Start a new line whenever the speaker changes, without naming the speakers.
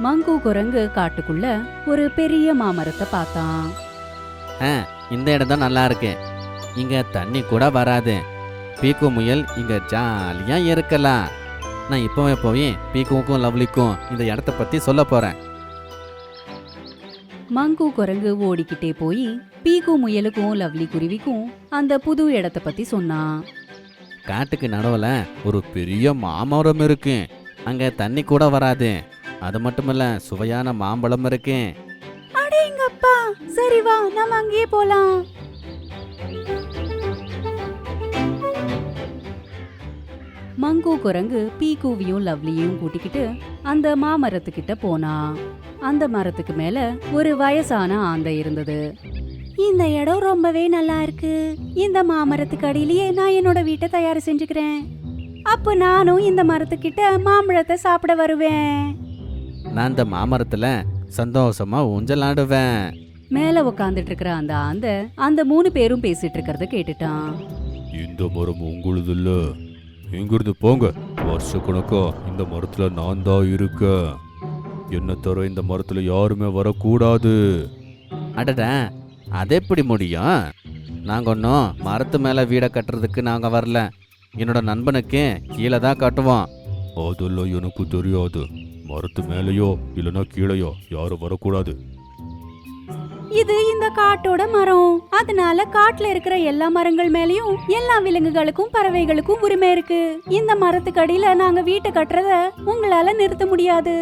மங்கு குரங்கு காட்டுக்குள்ள ஒரு பெரிய மாமரத்தை பார்த்தான்.
இந்த இடம் தான் நல்லா இருக்கு. இங்க தண்ணி கூட வராது. பீக்கு முயல் இங்க ஜாலியா இருக்கலாம். நான் இப்பவே போய் பீக்குவுக்கும் லவ்லிக்கும் இந்த இடத்த பத்தி சொல்ல போறேன்.
மங்கு குரங்கு ஓடிக்கிட்டே போய் பீக்கு முயலுக்கும் லவ்லி குருவிக்கும் அந்த புது இடத்த பத்தி சொன்னான்.
காட்டுக்கு நடுவுல ஒரு பெரிய மாமரம் இருக்கு. அங்க தண்ணி கூட வராது. அது மட்டுமில்ல சுவையான மாம்பழம் இருக்கு.
அடேங்கப்பா, சரி வா நாம அங்கேயே போலாம். மங்கு குரங்கு பீக்குவியும் லவ்லியும் கூட்டிக்கிட்டு அந்த மாமரத்துக்கிட்ட போனா. அந்த மரத்துக்கு மேல ஒரு வயசான ஆந்தை இருந்தது. இந்த இடம் ரொம்பவே நல்லா இருக்கு. இந்த மாமரத்துக்கு அடியிலேயே நான் என்னோட வீட்டை தயார் செஞ்சுக்கிறேன். அப்ப நானும் இந்த மரத்துக்கிட்ட மாம்பழத்தை சாப்பிட வருவேன்.
நான் இந்த மாமரத்துல சந்தோஷமா ஊஞ்சலாடுவேன்.
மேல உக்காந்துட்டு இருக்கிற அந்த ஆந்தை அந்த 3 பேரும் பேசிட்டு இருக்கிறத கேட்டுட்டான்.
இந்த மரம் உங்களுது இல்ல, இங்கிருந்து போங்க. வருஷ கணக்கா இந்த மரத்துல நான் தான் இருக்க. என்ன தவிர இந்த மரத்துல யாருமே வரக்கூடாது.
அடட, அது எப்படி முடியும்? நாங்க ஒன்றும் மரத்து மேல வீடை கட்டுறதுக்கு நாங்க வரல. என்னோட நண்பனுக்கு கீழே தான் கட்டுவோம்.
அதெல்லாம் எனக்கு தெரியாது. மரத்து மேலேயோ இல்லைன்னா கீழேயோ யாரும் வரக்கூடாது.
இது இந்த காட்டோட மரம். அதனால காட்டுல இருக்கிற எல்லா மரங்கள் மேலயும் எல்லா விலங்குகளுக்கும் பறவைகளுக்கும் உரிமை இருக்கு. இந்த மரத்துக்கு அடியில நாங்க வீட்டை கட்டுறத உங்களால நிறுத்த முடியாது.